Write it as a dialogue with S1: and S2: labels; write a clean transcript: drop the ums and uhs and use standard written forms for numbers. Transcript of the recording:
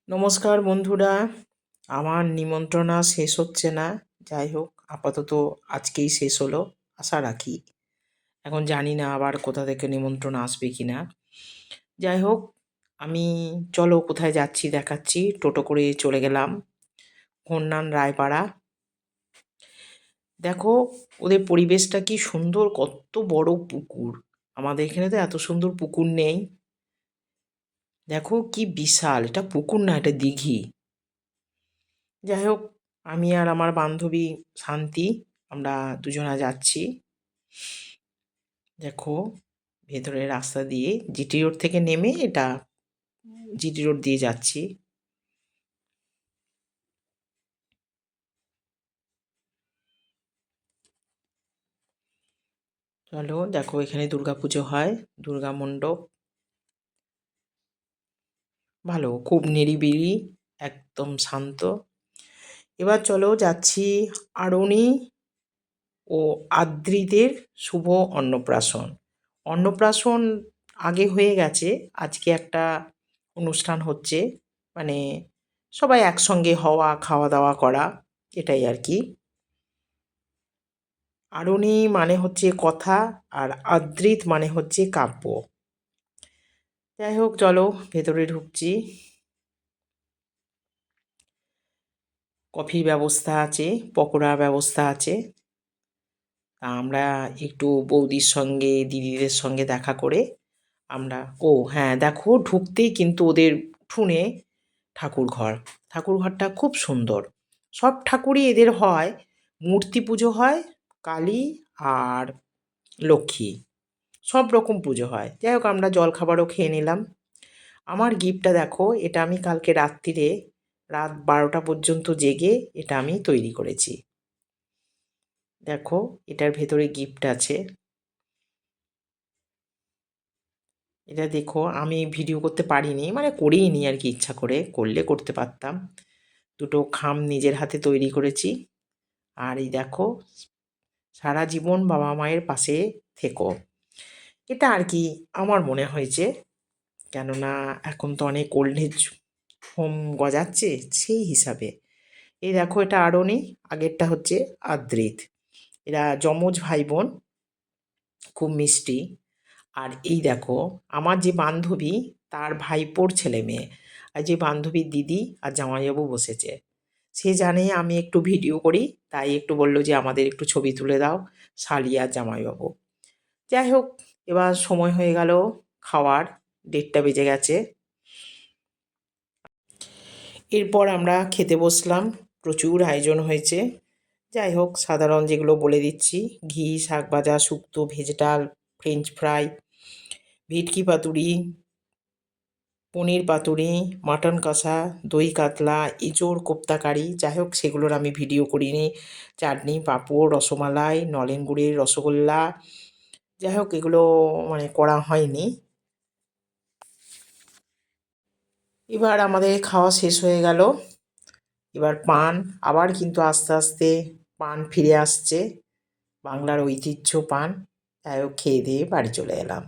S1: নমস্কার বন্ধুরা, আমার নিমন্ত্রণ আর শেষ হচ্ছে না। যাই হোক, আপাতত আজকেই শেষ হলো, আশা রাখি। এখন জানি না আবার কোথা থেকে নিমন্ত্রণ আসবে কি না। যাই হোক, আমি চলো কোথায় যাচ্ছি দেখাচ্ছি। টোটো করে চলে গেলাম কন্যান রায়পাড়া। দেখো ওদের পরিবেশটা কি সুন্দর, কত বড় পুকুর। আমাদের এখানে তো এত সুন্দর পুকুর নেই। দেখো কি বিশাল, এটা পুকুর না, এটা দিঘি। যাই হোক, আমি আর আমার বান্ধবী শান্তি, আমরা দুজনা যাচ্ছি। দেখো ভেতরের রাস্তা দিয়ে জিটি রোড থেকে নেমে এটা জিটি রোড দিয়ে যাচ্ছি। চলো, দেখো এখানে দুর্গাপুজো হয়, দুর্গা মণ্ডপ। ভালো, খুব নিরিবিলি, একদম শান্ত। এবার চলো যাচ্ছি আড়নি ও আদ্রিদের শুভ অন্নপ্রাশন। অন্নপ্রাশন আগে হয়ে গেছে, আজকে একটা অনুষ্ঠান হচ্ছে, মানে সবাই একসঙ্গে হওয়া, খাওয়া দাওয়া করা, এটাই আর কি। আরণি মানে হচ্ছে কথা, আর আদ্রিত মানে হচ্ছে কাব্য। যাই হোক চলো ভেতরে ঢুকছি। কফির ব্যবস্থা আছে, পকোড়ার ব্যবস্থা আছে। তা আমরা একটু বৌদির সঙ্গে, দিদিদের সঙ্গে দেখা করে আমরা, ও হ্যাঁ দেখো ঢুকতেই কিন্তু ওদের উঠোনে ঠাকুর ঘর। ঠাকুর ঘরটা খুব সুন্দর। সব ঠাকুরই এদের হয়, মূর্তি পুজো হয়, কালী আর লক্ষ্মী, সব রকম পুজো হয়। যাই হোক, আমরা জলখাবারও খেয়ে নিলাম। আমার গিফটটা দেখো, এটা আমি কালকে রাত্রিরে রাত 12টা পর্যন্ত জেগে এটা আমি তৈরি করেছি। দেখো এটার ভেতরে গিফট আছে। এটা দেখো, আমি ভিডিও করতে পারিনি, মানে করেই নি আর কি, ইচ্ছা করে করলে করতে পারতাম। দুটো খাম নিজের হাতে তৈরি করেছি। আর এই দেখো, সারা জীবন বাবা মায়ের পাশে থেকো, এটা আর কি আমার মনে হয়েছে। কেননা এখন তো অনেক ওল্ড এজ হোম গজাচ্ছে, সেই হিসাবে। এই দেখো এটা আরণি, আগেরটা হচ্ছে আদ্রিত। এরা যমজ ভাই বোন, খুব মিষ্টি। আর এই দেখো আমার যে বান্ধবী, তার ভাইপোর ছেলে মেয়ে, আর যে বান্ধবীর দিদি আর জামাইবাবু বসেছে। সে জানে আমি একটু ভিডিও করি, তাই একটু বললো যে আমাদের একটু ছবি তুলে দাও, শালি আর জামাইবাবু। যাই হোক, এবার সময় হয়ে গেল খাওয়ার, 1:30 বেজে গেছে। এরপর আমরা খেতে বসলাম, প্রচুর আয়োজন হয়েছে। যাই হোক, সাধারণ যেগুলো বলে দিচ্ছি: ঘি, শাক ভাজা, শুক্তো, ভেজ ডাল, ফ্রেঞ্চ ফ্রাই, ভেটকি পাতুরি, পনির পাতুরি, মাটন কষা, দই কাতলা, এঁচোড় কোপ্তা কারি। যাই হোক, সেগুলোর আমি ভিডিও করিনি। চাটনি, পাঁপড়, রসমালাই, নলেন গুড়ের রসগোল্লা। যাই হোক, এগুলো মানে করা হয়নি। এবার আমাদের খাওয়া শেষ হয়ে গেল। এবার পান, আবার কিন্তু আস্তে আস্তে পান ফিরে আসছে, বাংলার ঐতিহ্য পান। যাই হোক, খেয়ে দিয়ে বাড়ি চলে এলাম।